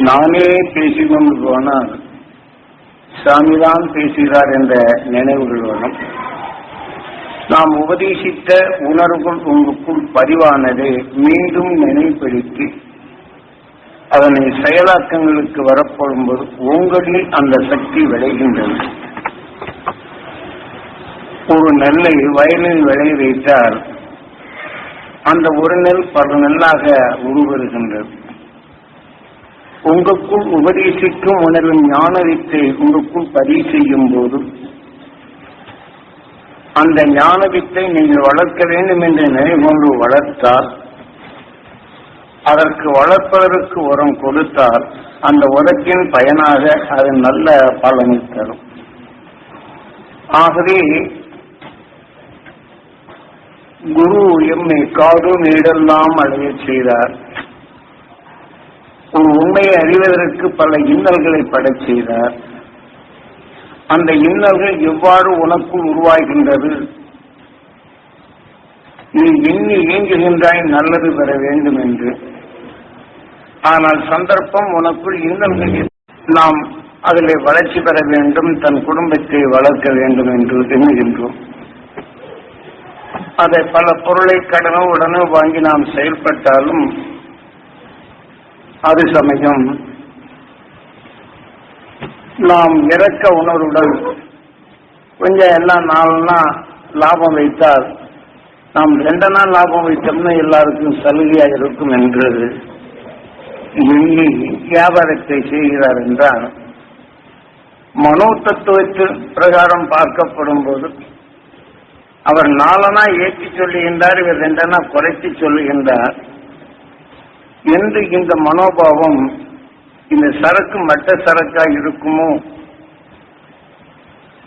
நானே பேசிக்கொண்டு போனால் சாமிதான் பேசுகிறார் என்ற நினைவுகள் வரும். நாம் உபதேசித்த உணர்வுகள் உங்களுக்குள் பதிவானதை மீண்டும் நினைவுபடுத்தி அதனை செயலாக்கங்களுக்கு வரப்படும்போது உங்களில் அந்த சக்தி விளைகின்றது. ஒரு நெல்லை வயலில் விளைய வைத்தால் அந்த ஒரு நெல் பல நெல்லாக உருவருகின்றது. உங்களுக்குள் உபதேசிக்கும் உணர்வின் ஞான வித்தை உங்களுக்குள் பதிவு செய்யும் போது அந்த ஞான வித்தை நீங்கள் வளர்க்க வேண்டும் என்று நினைவு வளர்த்தால், அதற்கு வளர்ப்பதற்கு உரம் கொடுத்தால் அந்த உரத்தின் பயனாக அது நல்ல பலனை தரும். ஆகவே குரு எம்மை காடு நீடெல்லாம் அடைய செய்தார். ஒரு உண்மையை அறிவதற்கு பல இன்னல்களை படச் செய்தார். அந்த இன்னல்கள் எவ்வாறு உனக்குள் உருவாகின்றது? நீ எண்ணி இயங்குகின்றாய் நல்லது பெற வேண்டும் என்று. ஆனால் சந்தர்ப்பம் உனக்குள் இன்னல்கள் நாம் அதில் வளர்ச்சி பெற வேண்டும், தன் குடும்பத்தை வளர்க்க வேண்டும் என்று எண்ணுகின்றோம். அதை பல பொருளை கடனோ உடனே வாங்கி நாம் செயல்பட்டாலும் அது சமயம் நாம் இறக்க உணர்வுடன் கொஞ்சம் எல்லாம் நாள்னா லாபம் வைத்தால் நாம் 2 நாள் லாபம் வைத்தோம்னா எல்லாருக்கும் சலுகையா இருக்கும் என்று எண்ணி வியாபாரத்தை செய்கிறார் என்றால், மனோ தத்துவத்தின் பிரகாரம் பார்க்கப்படும் போது அவர் 4 ஏற்றி சொல்லுகின்றார், இவர் 2 குறைச்சி சொல்லுகின்றார் என்று இந்த மனோபாவம் இந்த சரக்கு மற்ற சரக்கா இருக்குமோ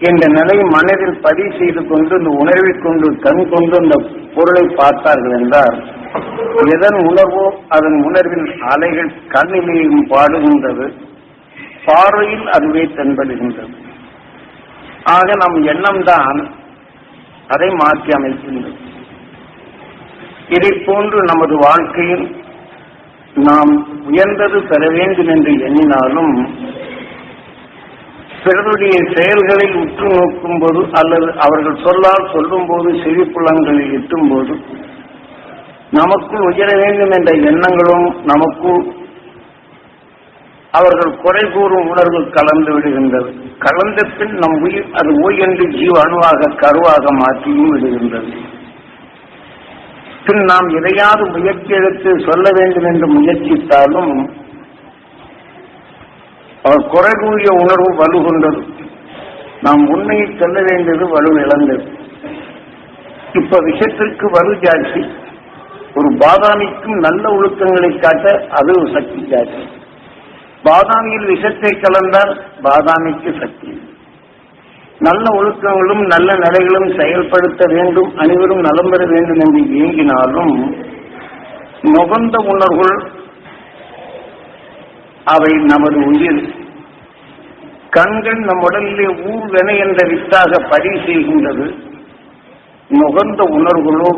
என்ற நிலை மனதில் பதிவு செய்து கொண்டு இந்த உணர்வை கொண்டு கண் கொண்டு இந்த பொருளை பார்த்தார்கள் என்றால், எதன் உணர்வோ அதன் உணர்வின் அலைகள் கண்ணிலேயும் பாடுகின்றது, பார்வையில் அதுவே தென்படுகின்றது. ஆக நம் எண்ணம்தான் அதை மாற்றி அமைக்கின்றது. இதை போன்று நமது வாழ்க்கையில் நாம் உயர்ந்தது பெற வேண்டும் என்று எண்ணினாலும் பிறருடைய செயல்களில் உற்று நோக்கும் போது அல்லது அவர்கள் சொல்லால் சொல்லும் போது செவிப்புலன்களில் எட்டும் போது நமக்குள் உயர வேண்டும் என்ற எண்ணங்களும் நமக்குள் அவர்கள் குறை கூறும் உணர்வு கலந்து விடுகின்றது. கலந்த பின் நம் உயிர் அது ஓய் என்று ஜீவ அணுவாக கருவாக மாற்றியும் விடுகின்றது. பின் நாம் எதையாவது முயற்சி எடுத்து சொல்ல வேண்டும் என்று முயற்சித்தாலும் அவர் குறை கூறிய உணர்வு வலுகொண்டது. நாம் உண்மையை சொல்ல வேண்டியது வலு இழந்தது. இப்ப விஷயத்திற்கு வலு ஜாஸ்தி. ஒரு பாதாமிக்கும் நல்ல ஒழுக்கங்களை காட்ட அது ஒரு சக்தி ஜாஸ்தி. பாதாமியில் விஷத்தை கலந்தால் பாதாமிக்கு சக்தி. நல்ல ஒழுக்கங்களும் நல்ல நிலைகளும் செயல்படுத்த வேண்டும், அனைவரும் நலம் பெற வேண்டும் என்று இயங்கினாலும் நுகர்ந்த உணர்வுகள் அவை நமது உயிர். கண்கள் நம் உடலிலே ஊர்வென என்ற வித்தாக பதிவு செய்கின்றது. நுகர்ந்த உணர்வுகளோ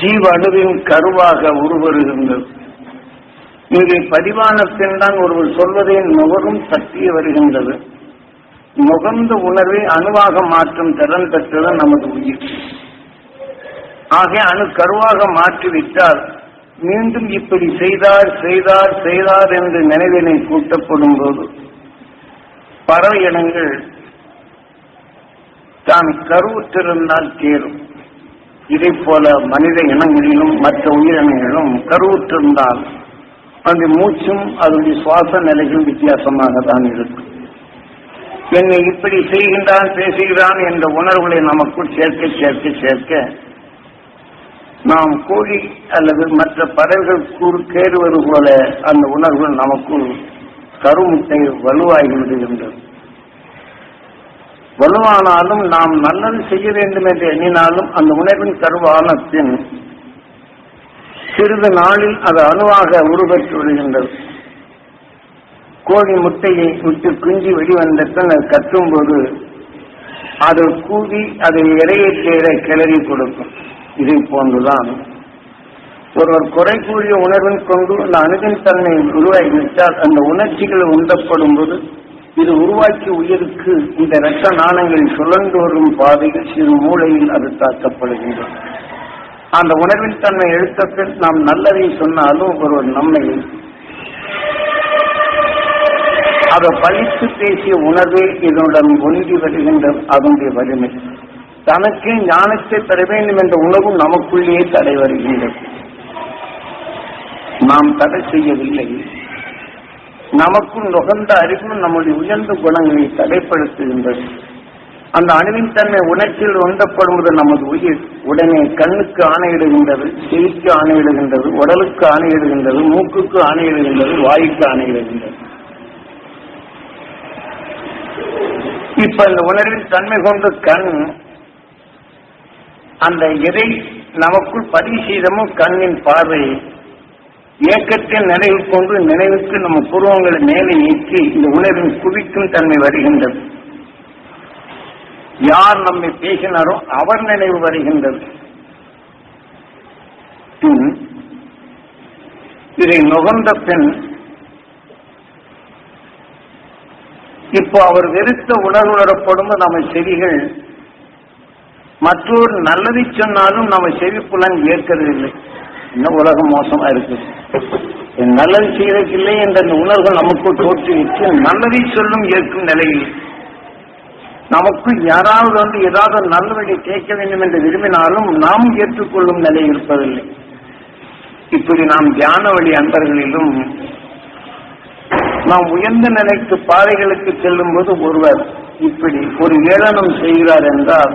ஜீவ அணுவின் கருவாக உருவருகின்றது. இங்கே பதிவான பின் தான் ஒருவர் சொல்வதை நுகரும் சக்தியை வருகின்றது. நுகர்ந்த உணர்வை அணுவாக மாற்றும் திறன் பெற்றது நமது உயிர். ஆக அணு கருவாக மாற்றிவிட்டால் மீண்டும் இப்படி செய்தார் செய்தார் செய்தார் என்று நினைவினை கூட்டப்படும் போது பறவை இனங்கள் தான் கருவுற்றிருந்தால் கேறும். இதை போல மனித இனங்களிலும் மற்ற உயிரினங்களும் கருவுற்றிருந்தால் அந்த மூச்சும் அதனுடைய சுவாச நிலைகளும் வித்தியாசமாக தான் இருக்கும். என்னை இப்படி செய்கின்றான் பேசுகிறான் என்ற உணர்வுகளை நமக்குள் சேர்க்க சேர்க்க சேர்க்க நாம் கோழி அல்லது மற்ற பறவைகள் கேறுவது போல அந்த உணர்வுகள் நமக்குள் கருமுட்டை வலுவாகி விடுகின்றது. வலுவானாலும் நாம் நல்லது செய்ய வேண்டும் என்று எண்ணினாலும் அந்த உணர்வின் கருவான பின் சிறிது நாளில் அது அணுவாக உருவெற்று விடுகின்றது. கோழி முட்டையை விட்டு குஞ்சு வெளிவந்த பின் அது கட்டும் போது அது கூவி அதை இறையை தேட கிளறி கொடுக்கும். இதை போன்றுதான் ஒருவர் குறை கூறிய உணர்வின் கொண்டு அந்த அணுவின் தன்மை உருவாகிவிட்டால் அந்த உணர்ச்சிகள் உந்தப்படும் போது இது உருவாக்கிய உயிருக்கு இந்த இரத்த நாணங்கள் சுழன்று வரும் பாதையில் சிறு மூளையில் அது தாக்கப்படுகின்றது. அந்த உணர்வின் தன்மை எடுத்த பின் நாம் நல்லதை சொன்னாலும் ஒருவர் நம்மை அதை பழித்து பேசிய உணர்வே இதனுடன் ஒன்றி வருகின்றது. அதனுடைய வலிமை தனக்கு ஞானத்தை பெற வேண்டும் என்ற உணர்வும் நமக்குள்ளேயே தடை வருகின்றது. நாம் தடை செய்யவில்லை. நமக்குள் நுகர்ந்த அறிவு நம்முடைய உயர்ந்த குணங்களை தடைப்படுத்துகின்றது. அந்த அணுவின் தன்மை உணர்ச்சியில் ஒன்றப்படுவது நமது உயிர் உடனே கண்ணுக்கு ஆணையிடுகின்றது, செவிக்கு ஆணையிடுகின்றது, உடலுக்கு ஆணையிடுகின்றது, மூக்குக்கு ஆணையிடுகின்றது, வாய்க்கு ஆணையிடுகின்றது. இப்ப இந்த உணர்வின் தன்மை கொண்டு கண் அந்த எதை நமக்குள் பதிவு செய்தமோ கண்ணின் பார்வை இயக்கத்தின் நினைவு கொண்டு நினைவுக்கு நம்ம புருவங்களை மேலே நீக்கி இந்த உணர்வின் குவிக்கும் தன்மை வருகின்றது. யார் நம்மை பேசினாரோ அவர் நினைவு வருகின்றது. இதை நுகர்ந்த பின் இப்போ அவர் வெறுத்த உணர்வு வரப்படும் நம்ம செவிகள் மற்றொரு நல்லதை சொன்னாலும் நம்ம செவிப்புலன் ஏற்கிறதில்லை. இன்னும் உலகம் மோசமா இருக்கு. நல்லது செய்வதற்கில்லை என்ற அந்த உணர்வு நமக்கு தோற்றுவித்து நல்லதை சொல்லும் ஏற்கும் நிலையில் நமக்குள் யாராவது வந்து ஏதாவது நல்லவழி கேட்க வேண்டும் என்று விரும்பினாலும் நாம் ஏற்றுக்கொள்ளும் நிலை இருப்பதில்லை. இப்படி நாம் தியான வழி அன்பர்களிலும் நாம் உயர்ந்த நிலைக்கு பாதைகளுக்கு செல்லும் போது ஒருவர் இப்படி ஒரு ஏளனம் செய்கிறார் என்றால்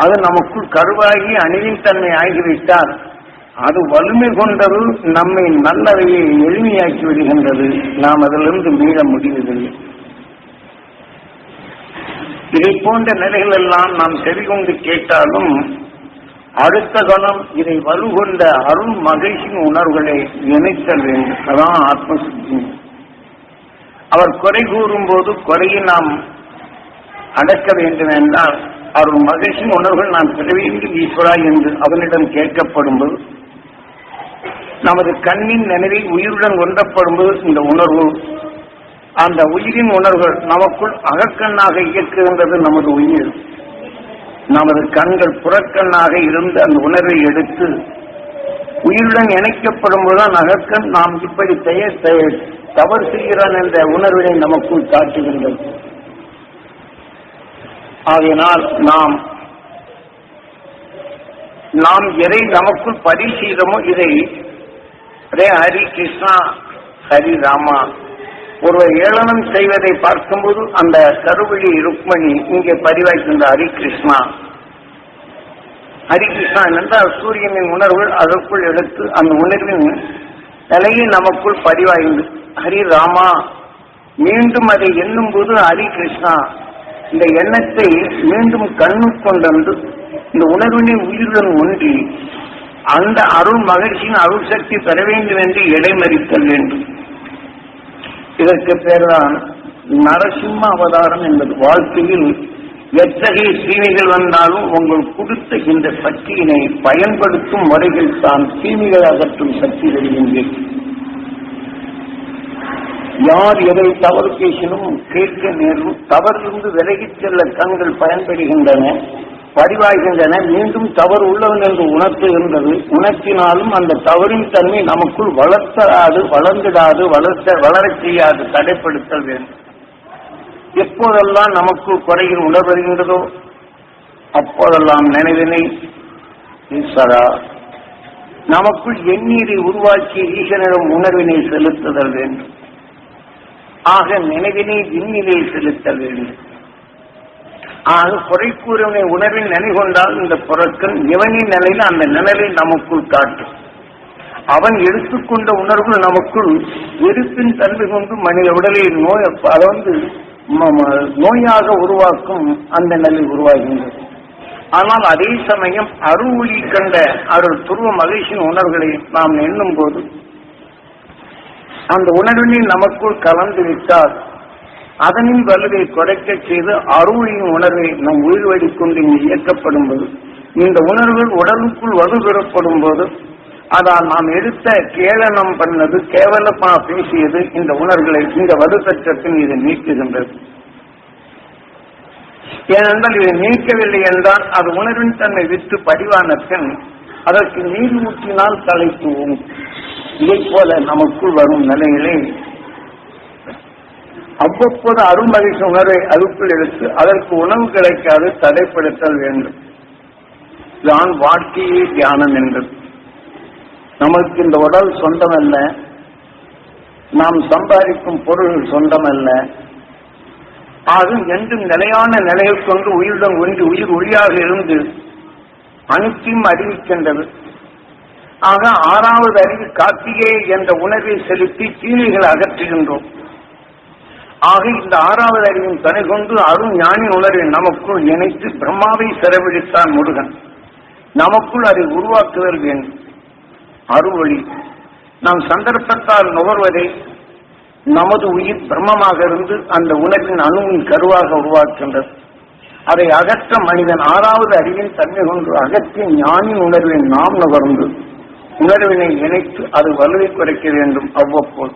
அது நமக்குள் கருவாகி அணிவின் தன்மை ஆகிவிட்டால் அது வலிமை கொண்டது நம்மை நல்லவையை எளிமையாக்கி விடுகின்றது. நாம் அதிலிருந்து மீள முடிவதில்லை. இதை போன்ற நிலைகள் எல்லாம் நாம் செவிகொண்டு கேட்டாலும் அடுத்த கணம் இதை வலுகொண்ட அருள் மகிழ்ச்சியின் உணர்வுகளை இணைத்தல் வேண்டும். அதான் ஆத்மசுத்தி. அவர் குறை கூறும் போது குறையை நாம் அடக்க வேண்டும் என்றால் அருள் மகிழ்ச்சியின் உணர்வுகள் நாம் பெற வேண்டும் ஈஸ்வரா என்று அவனிடம் கேட்கப்படும் போது நமது கண்ணின் நினைவில் உயிருடன் ஒன்றப்படும்போது இந்த உணர்வு அந்த உயிரின் உணர்வுகள் நமக்குள் அகக்கண்ணாக இயக்குகின்றது. நமது உயிர் நமது கண்கள் புறக்கண்ணாக இருந்து அந்த உணர்வை எடுத்து உயிருடன் இணைக்கப்படும் போதுதான் அகக்கண் நாம் இப்படி தவறு செய்கிறான் என்ற உணர்வினை நமக்குள் காட்டுகின்றது. ஆகையினால் நாம் எதை நமக்குள் பதிவு செய்தோமோ இதை ஹரி கிருஷ்ணா ஹரி ராமா ஒருவர் ஏளனம் செய்வதை பார்க்கும்போது அந்த கருவழி ருக்மணி இங்கே பதிவாய்க்கின்ற ஹரி கிருஷ்ணா என்றால் சூரியனின் உணர்வுகள் அதற்குள் எடுத்து அந்த உணர்வின் நிலையை நமக்குள் பதிவாய்ந்து ஹரி ராமா மீண்டும் அதை எண்ணும் போது ஹரி கிருஷ்ணா இந்த எண்ணத்தை மீண்டும் கண்ணுக்கொண்டு இந்த உணர்வினை உயிருடன் ஒன்றி அந்த அருள் மகிழ்ச்சியின் அருள் சக்தி பெற வேண்டும் என்று இடைமறித்தல் வேண்டும். இதற்கு பேர்தான் நரசிம்ம அவதாரம் என்பது. வாழ்க்கையில் எத்தகைய தீமைகள் வந்தாலும் உங்கள் கொடுத்த இந்த சக்தியினை பயன்படுத்தும் முறைகள் தான் தீமைகள் அகற்றும் சக்தி வருகின்றேன். யார் எதை தவறு பேசினும் கேட்க நேரும். தவறிலிருந்து விலகிச் செல்ல கண்கள் பயன்படுகின்றன, பதிவாகின்றன. மீண்டும் தவறு உள்ளவன் என்று உணர்த்துகின்றது. உணர்த்தினாலும் அந்த தவறின் தன்மை நமக்குள் வளர்ந்திடாது, வளரச் செய்யாது தடைப்படுத்தல் வேண்டும். எப்போதெல்லாம் நமக்குள் குறையில் உணர்வருகின்றதோ அப்போதெல்லாம் நினைவினை ஈஸ்வரா நமக்குள் எண்ணீரை உருவாக்கி ஈசனிடம் உணர்வினை செலுத்துதல் வேண்டும். ஆக நினைவினை விண்ணிலை செலுத்தல் வேண்டும். ஆக குறை கூறுவனை உணர்வின் நினைகொண்டால் இந்த புறக்கன் இவனின் நிலையில் அந்த நிழலை நமக்குள் காட்டும். அவன் எடுத்துக்கொண்ட உணர்வு நமக்குள் வெறுப்பின் தன்மை கொண்டு மனித உடலில் நோயாக உருவாக்கும் அந்த நிலை உருவாகின்றது. ஆனால் அதே சமயம் அருள் ஒளி கண்ட அருள் துருவ மகிழ்ச்சியின் உணர்வுகளை நாம் எண்ணும் போது அந்த உணர்வினை நமக்குள் கலந்து விட்டால் அதனின் வலுவை குறைக்க செய்து அருளின் உணர்வை நம் உயிர் வழிக்கொண்டு இங்கு இயக்கப்படும் போது இந்த உணர்வுகள் உடலுக்குள் வலுப்பெறப்படும் போது அதான் நாம் எடுத்த கேளனம் பண்ணது, கேவலமா பேசியது இந்த உணர்வுகளை இந்த வலுப்பற்றத்தின் இது நீக்குகின்றது. ஏனென்றால் இதை நீக்கவில்லை என்றால் அது உணர்வின் தன்மை விட்டு பதிவான பின் அதற்கு நீர் ஊற்றினால் தலைத்துவோம். இதை போல நமக்குள் வரும் நிலையிலே அவ்வப்போது அருமகிழ்ச்சி உணர்வை அதுக்குள் எடுத்து அதற்கு உணவு கிடைக்காது தடைப்படுத்தல் வேண்டும். தான் வாழ்க்கையே தியானம் என்றது. நமக்கு இந்த உடல் சொந்தமல்ல, நாம் சம்பாதிக்கும் பொருள் சொந்தமல்ல. ஆக என்றும் நிலையான நிலையை கொண்டு உயிருடன் ஒன்றி உயிர் ஒளியாக இருந்து அனைத்தையும் அறிவிக்கின்றது. ஆக ஆறாவது அறிவு கார்த்திகை என்ற உணர்வை செலுத்தி தீமைகளை அகற்றுகின்றோம். ஆக இந்த ஆறாவது அறிவின் துணை கொண்டு அருண் ஞானி உணர்வை நமக்குள் இணைத்து பிரம்மாவை சிறப்பிடித்தான் முருகன். நமக்குள் அதை உருவாக்குதல் வேண்டும். அருள்வழி நாம் சந்தர்ப்பத்தால் நுகர்வதை நமது உயிர் பிரம்மமாக இருந்து அந்த உணர்வின் அணுவின் கருவாக உருவாக்கின்றது. அதை அகற்ற மனிதன் ஆறாவது அறிவின் தன்மை கொண்டு அகற்றிய ஞானி உணர்வை நாம் நுகர்ந்து உணர்வினை இணைத்து அது வலுவை குறைக்க வேண்டும் அவ்வப்போது.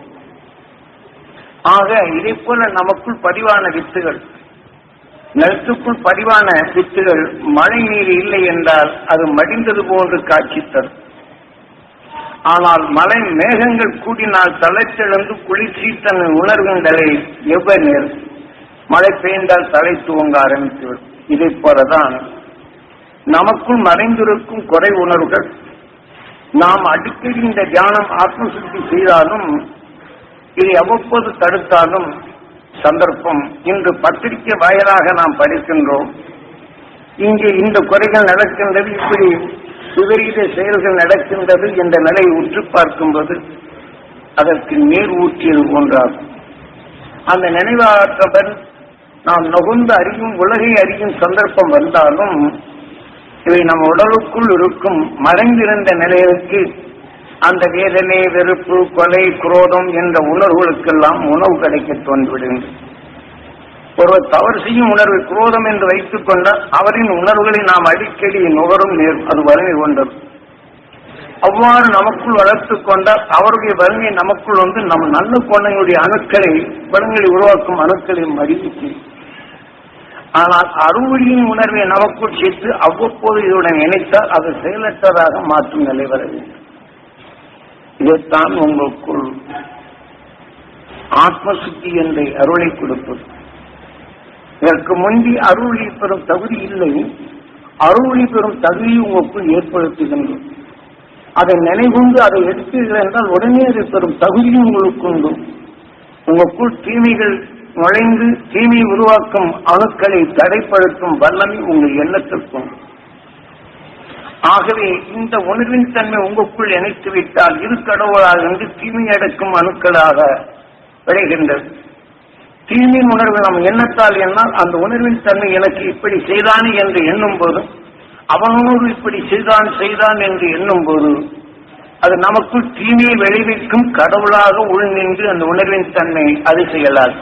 ஆக இதை போல நமக்குள் பதிவான வித்துகள், நிலத்துக்குள் பதிவான வித்துகள் மழை நீர் இல்லை என்றால் அது மடிந்தது போன்று காட்சி தரும். ஆனால் மழை மேகங்கள் கூடினால் தலைத்தெழுந்து குளிர்ச்சி தன் உணர்வுகளை எவ்வளவு நேரம் மழை பெய்ந்தால் தலை துவங்க ஆரம்பித்துவிடும். இதை போலதான் நமக்குள் மறைந்திருக்கும் குறை உணர்வுகள் நாம் அடிக்கடி இந்த தியானம் ஆத்மசுத்தி செய்தாலும் இதை அவ்வப்போது தடுத்தாலும் சந்தர்ப்பம் இன்று பத்திரிகை வாயிலாக நாம் படிக்கின்றோம். இங்கே இந்த குறைகள் நடக்கின்றது, இப்படி விபரீத செயல்கள் நடக்கின்றது என்ற நிலையை உற்று பார்க்கும்போது அதற்கு நீர் ஊற்றியது போன்றாகும். அந்த நினைவாற்றவர் நாம் நுகர்ந்து அறியும் உலகை அறியும் சந்தர்ப்பம் வந்தாலும் இவை நம் உடலுக்குள் இருக்கும் மறைந்திருந்த நிலைகளுக்கு அந்த வேதனை, வெறுப்பு, கொலை, குரோதம் என்ற உணர்வுகளுக்கெல்லாம் உணவு கிடைக்க தோன்றிவிடுகின்றது. ஒருவர் தவறு செய்யும் உணர்வை குரோதம் என்று வைத்துக் கொண்டால் அவரின் உணர்வுகளை நாம் அடிக்கடி நுகரும் அது வலிமை கொண்டது. அவ்வாறு நமக்குள் வளர்த்துக் கொண்டால் அவருடைய வலிமை நமக்குள் வந்து நம் நல்ல குணங்களுடைய அணுக்களை குணங்களை உருவாக்கும் அணுக்களை மதிப்பு. ஆனால் அருவழியின் உணர்வை நமக்குள் சேர்த்து அவ்வப்போது இதுடன் இணைத்தால் அது செயலற்றதாக மாற்றும் நிலை வர வேண்டும். இதைத்தான் உங்களுக்குள் ஆத்மசுத்தி என்ற அருளை கொடுப்பது. இதற்கு முந்தி அருளை பெறும் தகுதி இல்லை, அருளை பெறும் தகுதியை உங்களுக்குள் ஏற்படுத்துகின்றோம். அதை நினைவுண்டு அதை எடுத்தீர்கள் என்றால் உடனே அதை பெறும் தகுதியும் உங்களுக்கு உண்டு. உங்களுக்குள் தீமைகள் நுழைந்து தீமை உருவாக்கும் அணுக்களை தடைப்படுத்தும் வல்லமை உங்கள் எண்ணத்திற்கும். ஆகவே இந்த உணர்வின் தன்மை உங்களுக்குள் இணைத்து விட்டால் இரு கடவுளாக இருந்து தீமை அடக்கும் அணுக்களாக விளைகின்றது. தீமை உணர்வு நம் எண்ணத்தால் என்னால் அந்த உணர்வின் தன்மை எனக்கு இப்படி செய்தானே என்று எண்ணும் போது அவனோடு இப்படி செய்தான் என்று எண்ணும் போது அது நமக்குள் தீமையை விளைவிக்கும் கடவுளாக உள்நின்று அந்த உணர்வின் தன்மை அது செய்யலாது.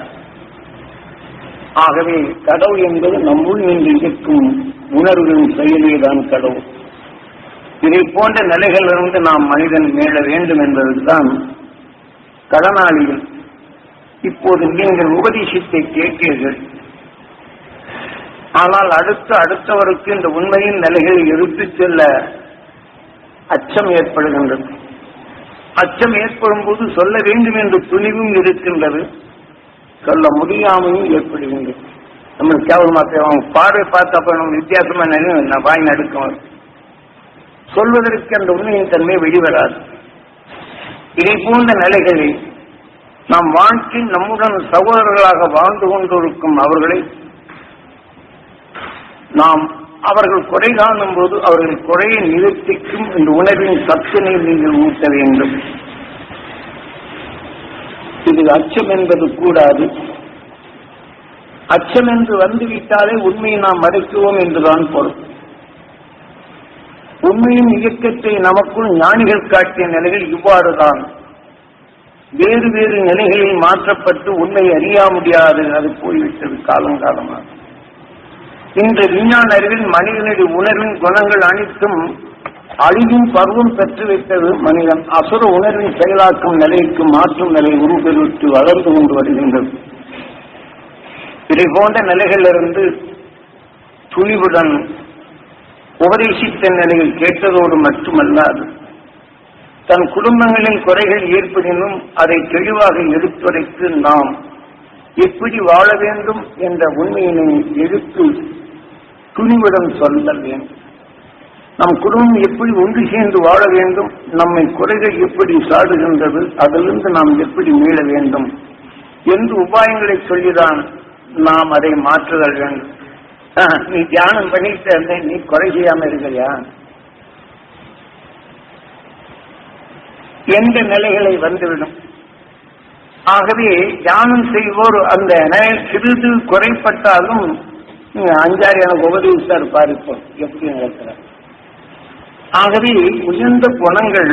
ஆகவே கடவுள் என்பது நம்முள் நின்று இருக்கும் உணர்வுகளின் செயலேதான் கடவுள். இதை போன்ற நிலைகளிலிருந்து நாம் மனிதன் மீள வேண்டும் என்பதுதான் கடனாளிகள். இப்போது நீங்கள் உபதேசத்தை கேட்கிறீர்கள், ஆனால் அடுத்தவருக்கு இந்த உண்மையின் நிலைகளை எடுத்துச் செல்ல அச்சம் ஏற்படுகின்றது. அச்சம் ஏற்படும் போது சொல்ல வேண்டும் என்று துணிவும் இருக்கின்றது, சொல்ல முடியாமையும் ஏற்படுகின்றது. நம்ம கேவலமாக பார்வை பார்த்தப்ப நம்ம வித்தியாசமா நான் வாய் நடுக்கம் சொல்வதற்கு அந்த உண்மையின் தன்மை வெளிவராது. இதை போன்ற நிலைகளில் நாம் வாழ்க்கை நம்முடன் சகோதரர்களாக வாழ்ந்து கொண்டிருக்கும் அவர்களை நாம் அவர்கள் குறை காணும் போது அவர்கள் குறையை நிவர்த்திக்கும் இந்த உணர்வின் சத்தினை நீங்கள் ஊட்ட வேண்டும். இது அச்சம் என்பது கூடாது. அச்சம் என்று வந்துவிட்டாலே உண்மையை நாம் மறைக்குவோம் என்றுதான் பொருள். உண்மையின் இயக்கத்தை நமக்குள் ஞானிகள் காட்டிய நிலைகள் இவ்வாறுதான். வேறு வேறு நிலைகளில் மாற்றப்பட்டு உண்மையை அறிய முடியாது, அது போய்விட்டது காலங்காலமாக. இன்று விஞ்ஞான அறிவில் மனிதனுடைய உணர்வின் குணங்கள் அனைத்தும் அழிவின் பருவம் பெற்றுவிட்டது மனிதன். அசுர உணர்வின் செயலாக்கும் நிலைக்கு மாற்றும் நிலை உருப்பெருவிட்டு வளர்ந்து கொண்டு வருகின்றது. இதை போன்ற நிலைகளிலிருந்து துணிவுடன் உபதேசித்த நிலையில் கேட்டதோடு மட்டுமல்லாது, தன் குடும்பங்களில் குறைகள் ஏற்படினும் அதை தெளிவாக எடுத்துரைத்து நாம் எப்படி வாழ வேண்டும் என்ற உண்மையினை எடுத்து துணிவுடன் சொல்ல வேண்டும். நம் குடும்பம் எப்படி ஒன்று சேர்ந்து வாழ வேண்டும், நம்மை குறைகள் எப்படி சாடுகின்றது, அதிலிருந்து நாம் எப்படி மீள வேண்டும் என்று உபாயங்களை சொல்லிதான் நாம் அதை மாற்றுதல் வேண்டும். நீ தியானம் பண்ணிட்டு நீ குறை செய்யாம இருக்கிறியா என்ற நிலைகளை வந்துவிடும். ஆகவே தியானம் செய்வோர் அந்த சிறிது குறைப்பட்டாலும் அஞ்சாறு எனக்கு உபதேசித்தார் பாருப்போம் எப்படி நடக்கிறார். ஆகவே உயர்ந்த குணங்கள்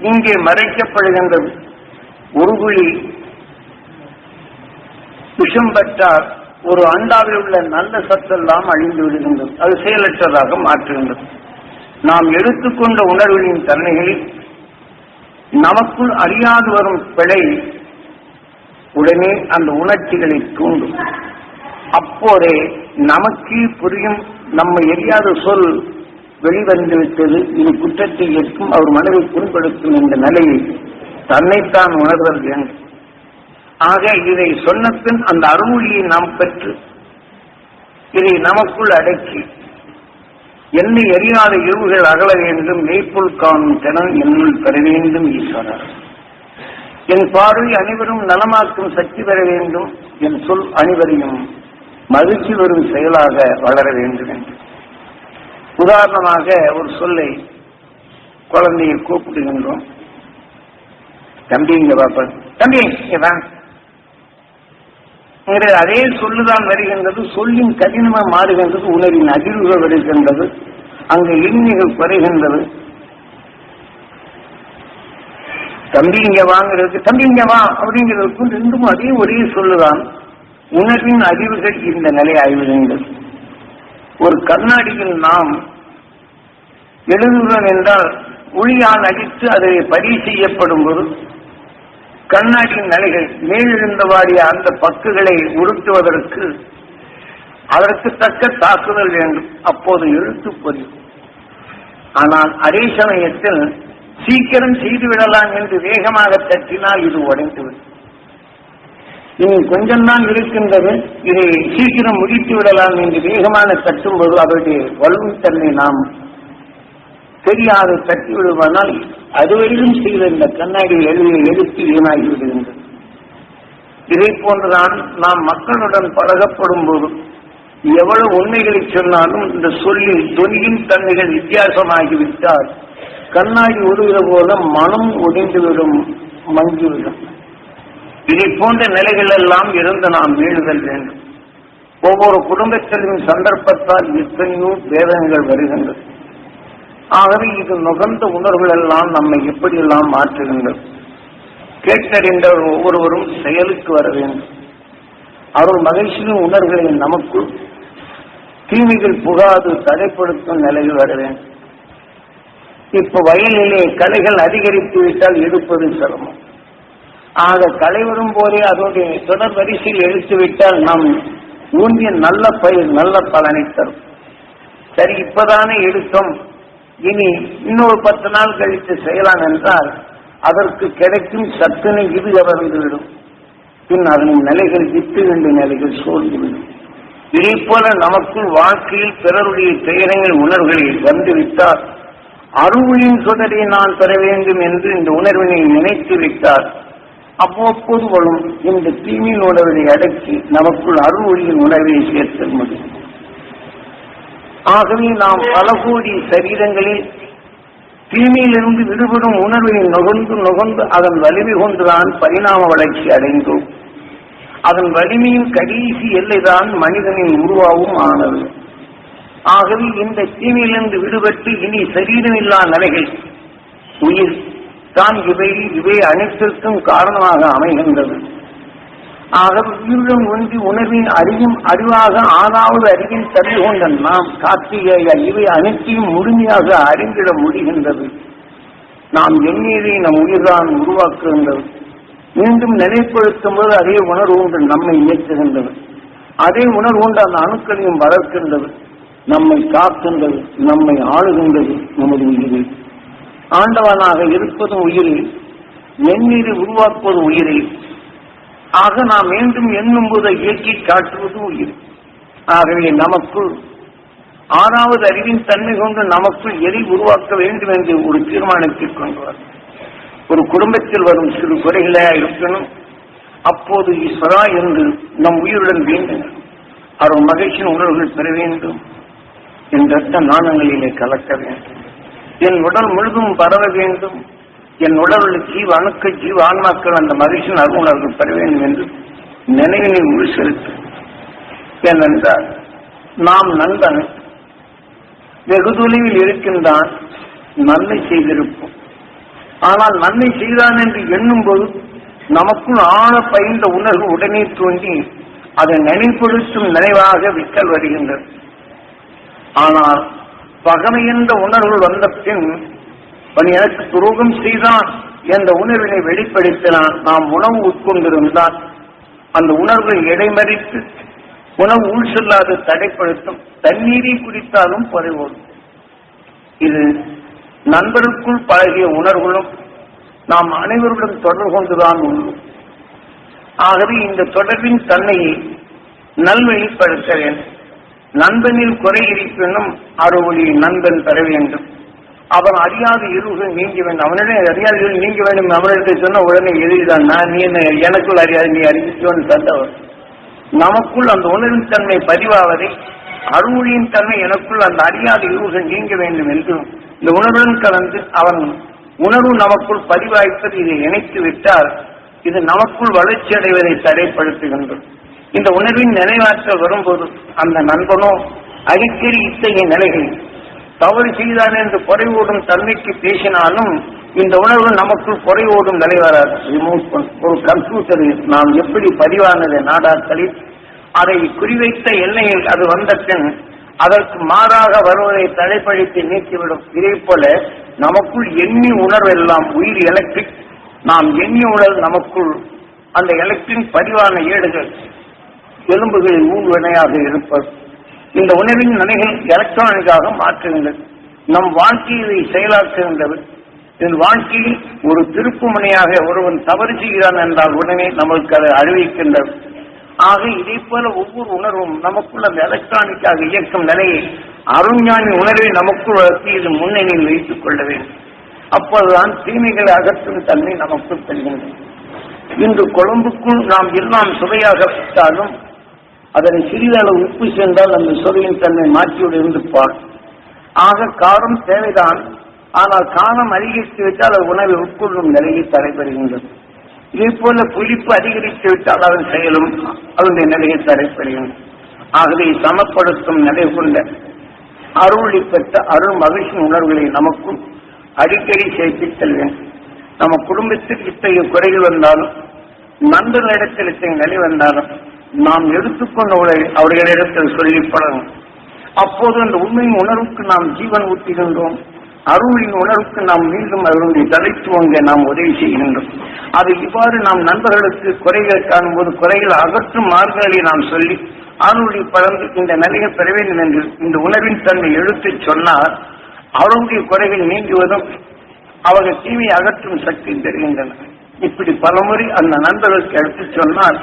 இங்கே மறைக்கப்படுகின்றது. ஒரு குழி விஷம் பெற்றால் ஒரு அண்டாவில் உள்ள நல்ல சத்தெல்லாம் அழிந்து விடுகின்றது, அது செயலற்றதாக மாற்றுகின்றது. நாம் எடுத்துக்கொண்ட உணர்வுகளின் தன்மைகளில் நமக்குள் அறியாது வரும் பிழை உடனே அந்த உணர்ச்சிகளை தூண்டும். அப்போதே நமக்கு புரியும், நம்ம எரியாத சொல் வெளிவந்துவிட்டது, இது குற்றத்தை ஏற்கும், அவர் மனதை புண்படுத்தும் என்ற நிலையை தன்னைத்தான் உணர்தல் வேண்டும். ஆக இதை சொன்ன பின் அந்த அருள்மொழியை நாம் பெற்று இதை நமக்குள் அடக்கி என்னை எரியாத இருவுகள் அகல வேண்டும், மெய்ப்பொல் காணும் தினம் என்னுள் பெற வேண்டும் ஈஸ்வரர். என் பார்வை அனைவரும் நலமாக்கும் சக்தி பெற வேண்டும், என் சொல் அனைவரையும் மகிழ்ச்சி வரும் செயலாக வளர வேண்டும் என்று. உதாரணமாக ஒரு சொல்லை குழந்தையை கூப்பிடுகின்றோம். தம்பி இங்க பாப்பா, தம்பி இங்கதான், அதே சொல்லுதான் வருகின்றது. சொல்லின் கடினமாக மாறுகின்றது, உணர்வின் அதிர்வுகள் வருகின்றது, அங்கு எண்ணிகள் குறைகின்றது. தம்பி இங்க வாங்கிறதுக்கு தம்பி இங்க வா அப்படிங்கிறதுக்கும் ரெண்டும் அதே ஒரே சொல்லுதான். உணர்வின் அறிவுகள் இந்த நிலை ஆய்வுகின்றது. ஒரு கண்ணாடியில் நாம் எழுதுகிறோம் என்றால் ஒளியால் அடித்து அதை பதிவு செய்யப்படும் போது கண்ணாடியின் நிலைகள் மேலெழுந்தவாடிய அந்த பக்குகளை உருட்டுவதற்கு அதற்கு தக்க தாக்குதல் வேண்டும், அப்போது எழுத்து பொருள். ஆனால் அதே சமயத்தில் சீக்கிரம் செய்துவிடலாம் என்று வேகமாக தட்டினால் இது உடைந்துவிடும். இனி கொஞ்சம்தான் இருக்கின்றது, இதை சீக்கிரம் முடித்து விடலாம் என்று வேகமாக தட்டும்போது அவருடைய வலுத்தன்மை நாம் தெரியாது தட்டி விடுவதால் அதுவரையிலும் செய்த இந்த கண்ணாடியில் எழுத்து வீணாகி விடுகின்றது. இதை போன்றுதான் நாம் மக்களுடன் பழகப்படும் போது எவ்வளவு உண்மைகளை சொன்னாலும் இந்த சொல்லில் தொனியின் தன்மைகள் வித்தியாசமாகிவிட்டால் கண்ணாடி ஒடுகிற போல மனம் ஒடிந்துவிடும், மங்கிவிடும். இதை போன்ற நிலைகள் எல்லாம் இருந்து நாம் மீளுதல் வேண்டும். ஒவ்வொரு குடும்பத்திலும் சந்தர்ப்பத்தால் எத்தனையோ வேதனைகள் வருகின்றது. ஆகவே இது நுகர்ந்த உணர்வுகள் எல்லாம் நம்மை எப்படியெல்லாம் மாற்றுகின்றது. கேட்டறிந்த ஒவ்வொருவரும் செயலுக்கு வர வேண்டும். அவர்கள் மகிழ்ச்சியின் உணர்வுகளை நமக்குள் தீமைகள் புகாது தடைப்படுத்தும் நிலையில் வர வேண்டும். இப்ப வயலிலே களைகள் அதிகரித்து விட்டால் எடுப்பது சிரமம். ஆக களை வரும் போதே அதனுடைய தொடர் வரிசையில் எடுத்துவிட்டால் நாம் ஊன்றிய நல்ல பயிர் நல்ல பலனை தரும். சரி, இப்பதானே எடுத்தோம், இனி இன்னொரு 10 நாள் கழித்து செய்யலாம் என்றால் அதற்கு கிடைக்கும் சத்தினை இது கவர்ந்துவிடும். பின் அதன் நிலைகள் விட்டு வேண்டிய நிலைகள் சோர்ந்துவிடும். இதே போல நமக்குள் வாழ்க்கையில் பிறருடைய பெயரங்கள் உணர்வுகளில் வந்துவிட்டால் அருளின் சுடரை நான் பெற வேண்டும் என்று இந்த உணர்வினை நினைத்து விட்டால் அவ்வப்போது வரும் இந்த தீமையின் உணர்வை அடக்கி நமக்குள் அருளின் உணர்வை சேர்த்த முடியும். ஆகவே நாம் பல கோடி சரீரங்களில் தீமையிலிருந்து விடுபடும் உணர்வை நுகர்ந்து அதன் வலிமை கொண்டுதான் பரிணாம வளர்ச்சி அடைந்தோம். அதன் வலிமையின் கடைசி எல்லைதான் மனிதனின் உருவாவும் ஆனது. ஆகவே இந்த தீமையிலிருந்து விடுபட்டு இனி சரீரமில்லா நிலைகள் உயிர் தான் இவை அனைத்திற்கும் காரணமாக அமைகின்றது. ஆக உயிருடன் ஒன்றி உணர்வின் அறிவும் அறிவாக ஆறாவது அறிவின் தன்மை கொண்ட நாம் கார்த்திகேய இவை அனைத்தையும் முழுமையாக அறிந்திட முடிகின்றது. நாம் எண்ணியதை நம் உயிர்தான் உருவாக்குகின்றது. மீண்டும் நிலைப்படுத்தும் போது அதே உணர்வு ஒன்று நம்மை இயக்குகின்றது. அதே உணர்வு கொண்டு அந்த அணுக்களையும் வளர்க்கின்றது, நம்மை காக்கின்றது, நம்மை ஆளுகின்றது. நமது உயிரில் ஆண்டவனாக இருப்பதும் உயிரில், எண்ணீரை உருவாக்குவதும் உயிரில். ஆக நாம் மீண்டும் எண்ணும் போது இயக்கி காட்டுவதும் உயிர். ஆகவே நமக்குள் ஆறாவது அறிவின் தன்மை கொண்டு நமக்குள் எதை உருவாக்க வேண்டும் என்று ஒரு தீர்மானத்தில் கொண்டுவார். ஒரு குடும்பத்தில் வரும் சிறு குறைகளா இருக்கணும், அப்போது ஈஸ்வரா என்று நம் உயிருடன் வேண்டும். அவர் மகிழ்ச்சியின் உணர்வுகள் பெற வேண்டும். என் ரத்த நாணங்களிலே கலக்க வேண்டும். என் உடல் முழுதும் பரவ வேண்டும். என் உடல் ஜீவ அணுக்கள் ஜீவ ஆன்மாக்கள் அந்த மகிழ்ச்சியின் அருணர்கள் பெற வேண்டும் என்று நினைவினை உள்செலுத்து. ஏனென்றால் நாம் நண்பன் வெகு தொலைவில் இருக்கின்றான், நன்மை செய்திருப்போம். ஆனால் நன்மை செய்தான் என்று எண்ணும் போது நமக்குள் ஆழ பயின்ற உணர்வு உடனே தோன்றி அதை நினைப்படுத்தும் நினைவாக விக்கல் வருகின்றது. ஆனால் பகமை என்ற உணர்வு வந்த பின் எனக்கு துரோகம் செய்தான் என்ற உணர்வினை வெளிப்படுத்தினால் நாம் உணவு உட்கொண்டிருந்தால் அந்த உணர்வை இடைமறித்து உணவு உள் செல்லாது தடைப்படுத்தும். தண்ணீரை குடித்தாலும் குறைவோடும். இது நண்பருக்குள் பழகிய உணர்வுகளும் நாம் அனைவருடன் தொடர்பு கொண்டுதான் உள்ளோம். ஆகவே இந்த தொடர்பின் தன்மையை நல்வழிப்படுத்த வேண்டும். நண்பனில் குறை இருப்பினும் அறுவழி நண்பன் பெற வேண்டும். அவன் அறியாத இருவுகள் நீங்க வேண்டும். அவனிடம் அறியாதவர்கள் நீங்க வேண்டும். அவனிடத்தை சொன்ன உடனே எதிரிதான் நான் நீ என்ன எனக்குள் அறியாது நீ அறிவிச்சோன்னு தந்தவர். நமக்குள் அந்த உணர்வின் தன்மை பதிவாவதை அருள்மொழியின் தன்மை எனக்குள் அந்த அறியாத இருவுகள் நீங்க வேண்டும் என்று இந்த உணர்வுடன் கலந்து அவன் உணர்வு நமக்குள் பதிவாய்ப்பது இதை இணைத்து விட்டால் இது நமக்குள் வளர்ச்சி அடைவதை தடைப்படுத்துகின்றது. இந்த உணர்வின் நினைவாற்றல் வரும்போது அந்த நண்பனோ அடிக்கடி இத்தகைய நிலைகள் தவறு செய்தான் என்று குறைவோடும் தன்மைக்கு பேசினாலும் இந்த உணர்வு நமக்குள் குறைவோடும் நிலை வராது. ஒரு கம்ப்யூட்டரில் நாம் எப்படி பதிவானது நாடாக்களில் அதை குறிவைத்த எல்லையில் அது வந்த பின் அதற்கு மாறாக வருவதை தடைப்படுத்தி நீக்கிவிடும். இதே போல நமக்குள் எண்ணி உணர்வெல்லாம் உயிர் எலக்ட்ரிக். நாம் எண்ணி உணர்வு நமக்குள் அந்த எலக்ட்ரிக் பதிவான ஏடுகள் எலும்புகளில் ஊழ்வினையாக இருப்பது. இந்த உணர்வின் நிலைகள் எலக்ட்ரானிக்காக மாற்றுகின்றது. நம் வாழ்க்கையை செயலாக்குகின்றது. இதன் வாழ்க்கையில் ஒரு திருப்பு முனையாக ஒருவன் தவறு செய்கிறான் என்றால் உடனே நமக்கு அதை அறிவிக்கின்றது. ஆக இதே போல ஒவ்வொரு உணர்வும் நமக்குள்ள அந்த எலக்ட்ரானிக்காக இயக்கும் நிலையை அருஞானி உணர்வை நமக்குள் வளர்த்தி இது முன்னணியில் வைத்துக் கொள்ள வேண்டும். அப்போதுதான் தீமைகளை அகற்றும் தன்மை நமக்குள் தெரிகின்றது. இன்று கொழும்புக்குள் நாம் எல்லாம் சுவையாக விட்டாலும் அதனை சிறிதளவு உப்பு சேர்ந்தால் அந்த சுவையின் தன்மை மாற்றியோடு இருந்துப்பார். ஆக காரம் தேவைதான், ஆனால் காரம் அதிகரித்து விட்டால் அது உணவை உட்கொள்ளும் நிலையை தடைபெறுகின்றது. இதே போல புளிப்பு அதிகரித்து விட்டால் அதன் செயலும் அதனுடைய நிலையை தடைபெறுகின்றது. ஆகவே சமப்படுத்தும் நிலை கொண்ட அருளை பெற்ற அருள் மகிழ்ச்சி உணர்வுகளை நமக்கும் அடிக்கடி சேர்ப்பித்தல் வேண்டும். நம்ம குடும்பத்தில் இத்தகைய குறைகள் வந்தாலும் நண்பர்களிடத்தில் இத்தகைய நிலை வந்தாலும் நாம் எடுத்துக்கொண்டவர்களை அவர்களிடத்தில் சொல்லி பழகும். அப்போது அந்த உண்மையின் உணர்வுக்கு நாம் ஜீவன் ஊட்டுகின்றோம். அருளின் உணர்வுக்கு நாம் மீண்டும் அவர்களுடைய தலைத்துவங்க நாம் உதவி செய்கின்றோம். அது இவ்வாறு நாம் நண்பர்களுக்கு குறைகள் காணும்போது குறைகள் அகற்றும் மார்க்கங்களை நாம் சொல்லி அருளை பறந்து இந்த நிலையை பெற வேண்டும் என்று இந்த உணர்வின் தன்மை எடுத்து சொன்னால் அவர்களுடைய குறைகள் நீங்குவதும் அவர்கள் தீமையை அகற்றும் சக்தி பெறுகின்றன. இப்படி பலமுறை அந்த நண்பர்களுக்கு எடுத்து சொன்னால்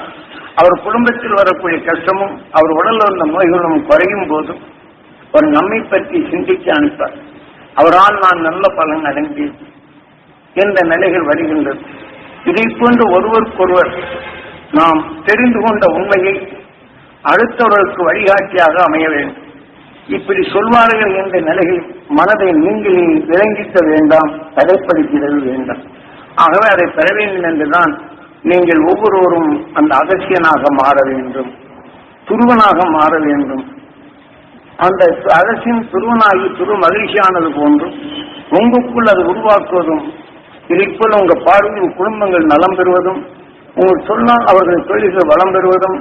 அவர் குடும்பத்தில் வரக்கூடிய கஷ்டமும் அவர் உடலில் வந்த நோய்களும் குறையும் போதும் ஒரு நம்மை பற்றி சிந்திக்க அனுப்பார். அவரால் நான் நல்ல பலன் அடைந்தேன் என்ற நிலைகள் வருகின்றது. இதை போன்ற ஒருவருக்கொருவர் நாம் தெரிந்து கொண்ட உண்மையை அடுத்தவர்களுக்கு வழிகாட்டியாக அமைய வேண்டும். இப்படி சொல்வார்கள் என்ற நிலையில் மனதை நீங்களே விளங்கிக்க வேண்டாம், தடைப்படுத்திட வேண்டாம். ஆகவே அதை பெற வேண்டும் என்றுதான் நீங்கள் ஒவ்வொருவரும் அந்த அகசியனாக மாற வேண்டும், துருவனாக மாற வேண்டும். அந்த அகசியம் துருவனாகி துரு மகிழ்ச்சியானது போன்றும் உங்களுக்குள் அது உருவாக்குவதும் இதைப்போல் உங்கள் பார்வையில் குடும்பங்கள் நலம் பெறுவதும் உங்கள் சொன்னால் அவர்கள் தொழில்கள் வளம் பெறுவதும்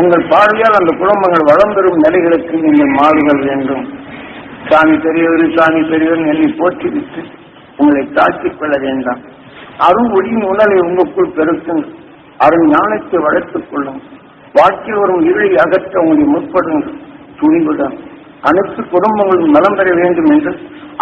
உங்கள் பார்வையால் அந்த குடும்பங்கள் வளம் பெறும் நிலைகளுக்கு நீங்கள் மாறுதல் வேண்டும். சாமி பெரியவர் என்னை போற்றிவிட்டு உங்களை தாக்கிக் கொள்ள வேண்டாம். அருள் ஒளியின் உணலை உங்களுக்குள் பெருக்கும். அருள் ஞானத்தை வளர்த்துக் கொள்ளும். வாழ்க்கையில் வரும் இருளை அகற்ற உங்களை முற்படும் துணிவுடன் அனைத்து குடும்பங்களும் நலம் பெற வேண்டும் என்று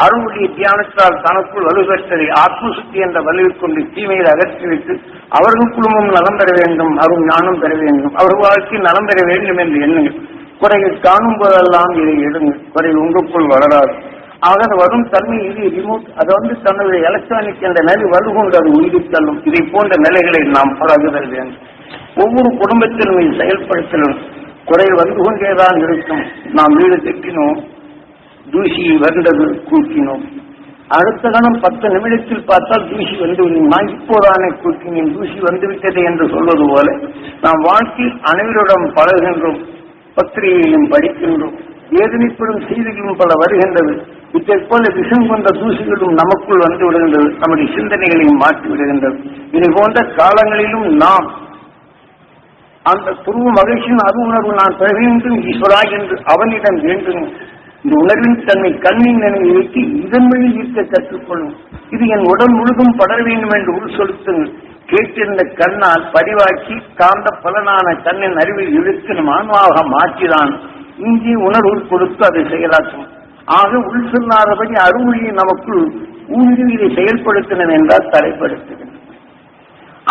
அருளுடைய தியானத்தால் தனக்குள் வலுப்பெற்றதை ஆத்மசுத்தி என்ற வலுவை கொண்டு தீமையை அகற்றிவிட்டு அவர்கள் குடும்பம் நலம் பெற வேண்டும், அருள் ஞானம் பெற வேண்டும், அவர்கள் வாழ்க்கை நலம் பெற வேண்டும் என்று எண்ணுங்கள். குறைகள் காணும் போதெல்லாம் இதை எடுங்கள். குறைகள் உங்களுக்குள் வளராது. ஆக வரும் தன்மை இது ரிமோட், அது தன்னுடைய எலக்ட்ரானிக் என்ற நிலை வலுகொண்டு அது உயிரித்தள்ளும். இதை போன்ற நிலைகளை நாம் பழகுதல் வேண்டும். ஒவ்வொரு குடும்பத்திலும் செயல்படுத்தலும் குறைகள் வந்து கொண்டேதான் இருக்கும். நாம் வீடு திட்டினோம், தூசி வந்தது கூட்டினோம். அடுத்த கணம் 10 நிமிடத்தில் பார்த்தால் தூசி வந்து நான் இப்போதானே கூட்டினேன், தூசி வந்துவிட்டது என்று சொல்வது போல நாம் வாழ்க்கையில் அனைவரிடம் பழகுகின்றோம், பத்திரிகையையும் படிக்கின்றோம், வேதனைப்படும் செய்திகளும் பல வருகின்றது. இதை போல விஷம் கொண்ட தூசிகளும் நமக்குள் வந்து விடுகின்றது, நம்முடைய சிந்தனைகளையும் மாற்றி விடுகின்றது. இது போன்ற காலங்களிலும் நாம் அந்த துருவ மகிழ்ச்சியின் அது உணர்வு நான் பெற வேண்டும் ஈஸ்வரா என்று அவனிடம் வேண்டும். இந்த உணர்வின் தன்னை கண்ணின் நினைவு வைத்து இதன் வழி ஈர்க்க கற்றுக்கொள்ளும். இது என் உடல் முழுதும் படர வேண்டும் என்று உள் செலுத்துங்கள். கேட்டிருந்த கண்ணால் பதிவாக்கி காந்த பலனான கண்ணின் அறிவில் இழுத்து நம் ஆன்மாவாக மாற்றிதான் இங்கே உணர்வு கொடுத்து அதை செயலாற்றும். ஆக உள் சொல்லாதபடி அருள்மொழியை நமக்குள் ஊன்றி இதை செயல்படுத்தினோம் என்றால் தடைப்படுத்துகிறது.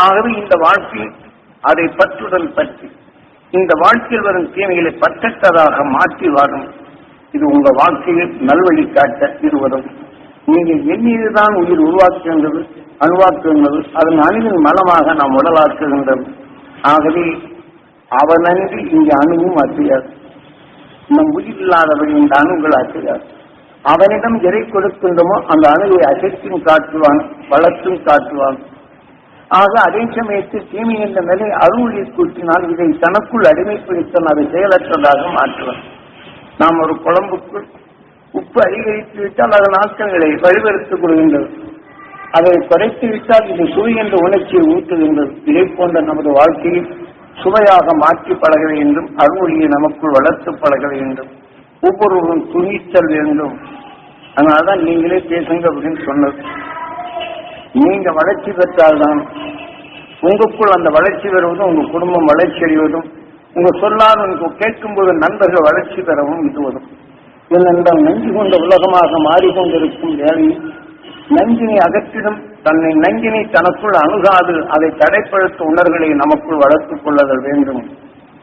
ஆகவே இந்த வாழ்க்கையில் அதை பற்றுடன் பற்றி இந்த வாழ்க்கையில் வரும் தீமைகளை பற்றற்றதாக மாற்றி வாழும். இது உங்கள் வாழ்க்கையில் நல்வழி காட்ட இருவதும். நீங்கள் எண்ணியதுதான் உயிர் உருவாக்குகின்றது, அணுவாக்குகின்றது, அதன் அணுவின் மலமாக நாம் உடலாக்குகின்றது. ஆகவே அவனன்றி இங்கே அணுவும் அசையாது. நம் உயிர் இல்லாதபடி இந்த அணுகள் அசையாது. அவனிடம் எதை கொடுக்கின்றமோ அந்த அணுவை அசைத்தும் காட்டுவான், வளர்த்தும் காட்டுவான். ஆக அதே சமயத்தில் தீமை என்ற நிலை அருளை கூட்டினால் இதை தனக்குள் அடிமைப்படுத்த அதை செயலற்றதாக மாற்றுவான். நாம் ஒரு குழம்புக்குள் உப்பு அதிகரித்து விட்டால் அதன் ஆக்கங்களை வழிவகுத்துக் கொள்கின்றது. அதை குறைத்து விட்டால் இது சுவை என்ற உணர்ச்சியை ஊட்டுகின்றது. இதை போன்ற நமது வாழ்க்கையை சுவையாக மாற்றி பழக வேண்டும். அருள்மொழியை நமக்குள் வளர்த்து பழக வேண்டும். ஒவ்வொருவரும் துணித்தல் வேண்டும். அதனால்தான் நீங்களே பேசுங்க அப்படின்னு சொன்னது. நீங்க வளர்ச்சி பெற்றால்தான் உங்களுக்குள் அந்த வளர்ச்சி பெறுவதும் உங்க குடும்பம் வளர்ச்சி அடைவதும் உங்க சொல்லால் உங்களுக்கு கேட்கும் போது நண்பர்கள் வளர்ச்சி பெறவும் இதுவதும். ஏனென்றால் நஞ்சு கொண்ட உலகமாக மாறிக்கொண்டிருக்கும் வேளையில் நஞ்சினை அகற்றிடும் தன்னை நஞ்சினை தனக்குள் அணுகாது அதை தடைப்படுத்த உணர்வுகளை நமக்குள் வளர்த்துக் கொள்ளுதல் வேண்டும்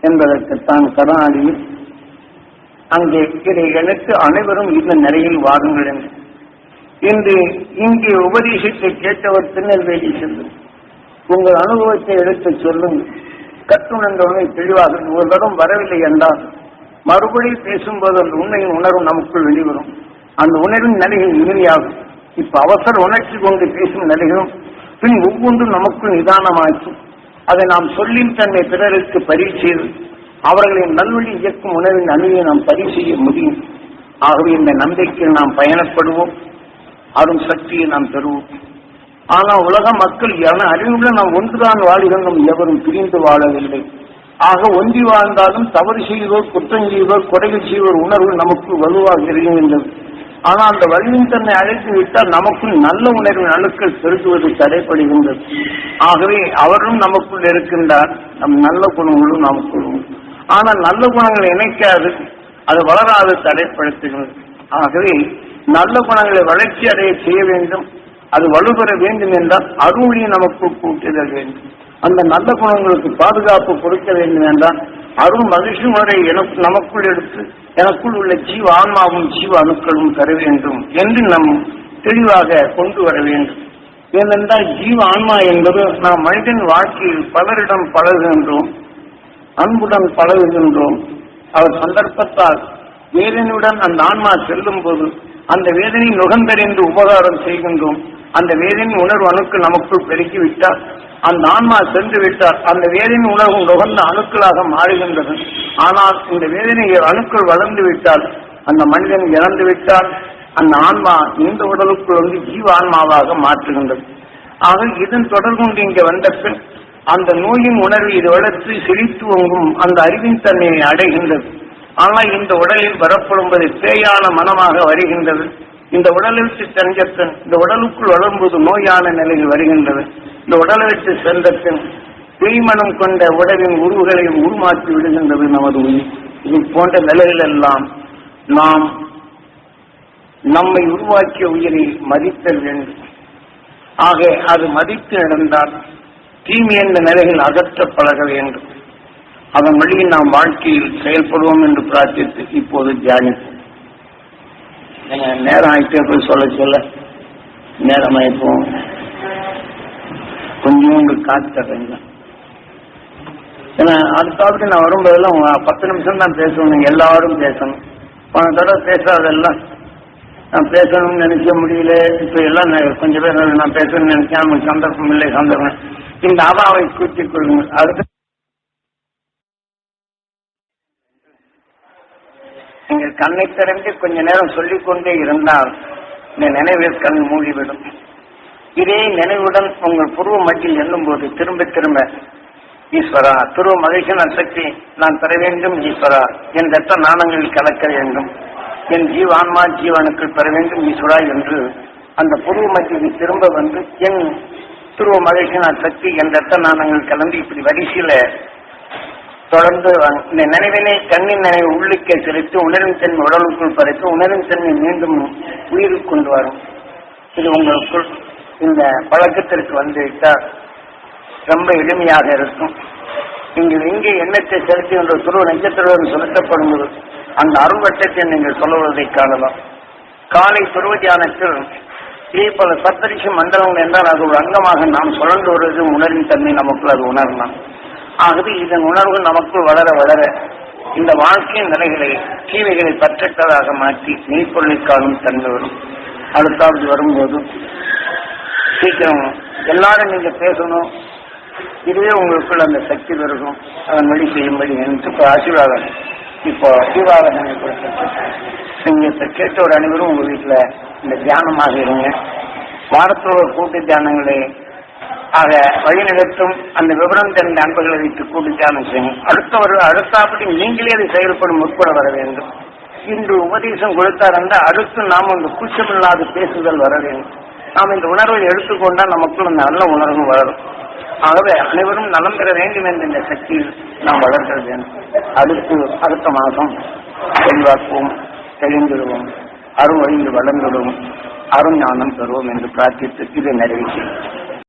என்பதற்குத்தான் கருணாநிதியில் அங்கே இதை எடுத்து அனைவரும் இந்த நிலையில் வாருங்கள் என்று. இன்று இங்கே உபதேசத்தை கேட்டவர் திருநெல்வேலி செல்லும். உங்கள் அனுபவத்தை எடுத்து சொல்லும். கற்றுணர்ந்தவனை தெளிவாக ஒரு தரம் வரவில்லை என்றால் மறுபடியும் பேசும்போது அந்த உண்மையின் உணர்வு நமக்குள் வெளிவரும். அந்த உணர்வின் நிலைகள் இறுதியாகும். இப்ப அவசர உணர்ச்சி கொண்டு பேசும் நிலைகளும் பின் ஒவ்வொன்றும் நமக்குள் நிதானமாக்கி அதை நாம் சொல்லின் தன்மை பிறருக்கு பதிவு செய்து அவர்களின் நல்வழி இயக்கும் உணர்வின் அணுவை நாம் பதிவு செய்ய முடியும். ஆகவே இந்த நம்பிக்கையில் நாம் பயணப்படுவோம், அரும் சக்தியை நாம் பெறுவோம். ஆனால் உலக மக்கள் அறிவுள்ள நாம் ஒன்றுதான் வாழ்கின்றோம், எவரும் பிரிந்து வாழவில்லை. ஆக ஒன்றி வாழ்ந்தாலும் தவறு செய்வோர், குற்றம் செய்வோர், குறைகள் செய்வோர் உணர்வு நமக்கு வலுவாக இருக்கின்றது. ஆனால் அந்த வலிவின் தன்னை அழைத்து விட்டால் நமக்குள் நல்ல உணர்வின் அணுக்கள் பெருகுவது தடைப்படுகின்றது. ஆகவே அவரும் நமக்குள் இருக்கின்றார், நம் நல்ல குணங்களும் நமக்குள். ஆனால் நல்ல குணங்களை இணைக்காது, அது வளராது, தடைப்படுத்துகிறது. ஆகவே நல்ல குணங்களை வளர்ச்சி அடைய செய்ய வேண்டும். அது வலுப்பெற வேண்டும் என்றால் அருளியை நமக்கு கூட்டுதல் வேண்டும். அந்த நல்ல குணங்களுக்கு பாதுகாப்பு கொடுக்க வேண்டும் என்றால் அருள் மகிழ்ச்சி முறை நமக்குள் எடுத்து எனக்குள் உள்ள ஜீவ ஆன்மாவும் ஜீவ அணுக்களும் பெற வேண்டும் என்று நம் தெளிவாக கொண்டு வர வேண்டும். ஏனென்றால் ஜீவ ஆன்மா என்பது நாம் மனிதன் வாழ்க்கையில் பலரிடம் பழகுகின்றோம், அன்புடன் பழகுகின்றோம். அவர் சந்தர்ப்பத்தால் வேதனையுடன் அந்த ஆன்மா செல்லும் போது அந்த வேதனை நுகர்ந்தறிந்து உபகாரம் செய்கின்றோம். அந்த வேதனை உணர்வு அணுக்கள் நமக்குள் பெருக்கிவிட்டால் அந்த ஆன்மா சென்று விட்டால் அந்த வேதனை உணர்வு நுகர்ந்த அணுக்களாக மாறுகின்றது. ஆனால் இந்த வேதனை அணுக்கள் வளர்ந்து விட்டால் அந்த மனிதன் இறந்து விட்டால் அந்த ஆன்மா இந்த உடலுக்குள் ஜீவ ஆன்மாவாக மாற்றுகின்றது. ஆக இதன் தொடர்பு இங்கே வந்த பின் அந்த நோயின் உணர்வு இது வளர்த்து சிரித்து ஓங்கும் அந்த அறிவின் தன்மையை அடைகின்றது. ஆனால் இந்த உடலில் வரப்படும்போது பேயான மனமாக வருகின்றது. இந்த உடலுக்கு சென்றபின் இந்த உடலுக்குள் வளரும்போது நோயான நிலையில் வருகின்றது. இந்த உடலை விட்டு சென்றபின் பேய்மனம் கொண்ட உடலின் உருவுகளையும் உருமாற்றி விடுகின்றது நமது உயிர். இது போன்ற நிலைகள் எல்லாம் நாம் நம்மை உருவாக்கிய உயிரை மதித்தல் வேண்டும். ஆக அது மதித்து நடந்தால் தீமை என்ற நிலையில் அகற்ற பழக வேண்டும். அதன் வழியில் நாம் வாழ்க்கையில் செயல்படுவோம் என்று பிரார்த்தித்து இப்போது தியானிப்போம். நேரம் ஆயிட்டே போய் சொல்ல நேரம் ஆயிப்போம். கொஞ்சம் காத்துறேங்க. ஏன்னா அடுத்தாவது நான் வரும்போதெல்லாம் 10 நிமிஷம் தான் பேசணும். எல்லாரும் பேசணும். போன தடவை பேசாதெல்லாம் நான் பேசணும்னு நினைக்க முடியல. இப்ப எல்லாம் கொஞ்சம் பேர் நான் பேசணும்னு நினைச்சேன். நமக்கு சந்தர்ப்பம் இல்லை. சந்தர்ப்பம் இந்த அவாவை கூட்டிக் கொள்ளுங்கள். அடுத்து நீங்கள் கண்ணை திறந்து கொஞ்ச நேரம் சொல்லிக்கொண்டே இருந்தால் இந்த நினைவில் கண் மூடிவிடும். இதே நினைவுடன் உங்கள் புருவ மட்டில் எண்ணும் போது திரும்ப திரும்ப ஈஸ்வரா துருவ மகிழ்ச்சியின் சக்தி நான் பெற வேண்டும். ஈஸ்வரா என் ரத்த நாணங்களில் கலக்க வேண்டும். என் ஆன்மா ஜீவனுக்குள் பெற வேண்டும் ஈஸ்வரா என்று அந்த புருவ மட்டில் திரும்ப வந்து என் துருவ மகிழ்ச்சியின் சக்தி என் ரத்த நாணங்கள் கலந்து இப்படி வரிசையில தொடர்ந்து இந்த நினைவினை கண்ணின் நினைவு உள்ளுக்கே செலுத்தி உணர்வின் தன்மை உடலுக்குள் பறித்து உணர்வின் தன்மை மீண்டும் உயிருக்கு கொண்டு வரும். இது உங்களுக்குள் இந்த பழக்கத்திற்கு வந்துவிட்டால் ரொம்ப எளிமையாக இருக்கும். நீங்கள் இங்கே எண்ணத்தை செலுத்தி என்ற துருவ நட்சத்திரம் செலுத்தப்படும்போது அந்த அருள்வட்டத்தை நீங்கள் சொல்லுவதை காணலாம். காலை துருவ தியானத்தில் இதே போல சப்தரிஷி மண்டலங்கள் என்றால் அது ஒரு அங்கமாக நாம் சுழன்று வருவது உணர்வின் தன்மை நமக்குள் அது உணரலாம். ஆகவே இதன் உணர்வு நமக்குள் வளர வளர இந்த வாழ்க்கையின் நிலைகளை தீமைகளை பற்றற்றதாக மாற்றி மெய்ப்பொருளை காணும் தன்மை வரும். அடுத்தாவது வரும்போது சீக்கிரம் எல்லாரும் நீங்க பேசணும். இதுவே உங்களுக்குள் அந்த சக்தி பெருகும். அதன் வழி செய்யும்படி என்று ஆசீர்வாதம் இப்போ ஆசீர்வாதம் நீங்க கேட்ட ஒரு அனைவரும் உங்க வீட்டுல இந்த தியானமாக இருங்க. வாரத்தோட கூட்டு தியானங்களை ஆக வழிநடத்தும் அந்த விவரம் தெரிந்த அன்பர்களை வைத்து கூட்டு தியானம் செய்யும். அடுத்தபடி நீங்களே அதை செயல்படும் முற்பட வர வேண்டும். இன்று உபதேசம் கொடுத்தார் என்றால் அடுத்து நாம் அந்த கூச்சமில்லாத பேசுதல் வர வேண்டும். நாம் இந்த உணர்வை எடுத்துக்கொண்டால் நமக்குள் அந்த நல்ல உணர்வு வளரும். ஆகவே அனைவரும் நலம் பெற வேண்டும் என்ற இந்த சக்தியில் நாம் வளர்க்க வேண்டும். அடுத்த மாதம் தெளிவாக்குவோம், தெளிந்துடுவோம், அருள் வழியில் வளர்ந்துடுவோம், அருஞானம் பெறுவோம் என்று பிரார்த்தித்து இதை நிறைவேற்றி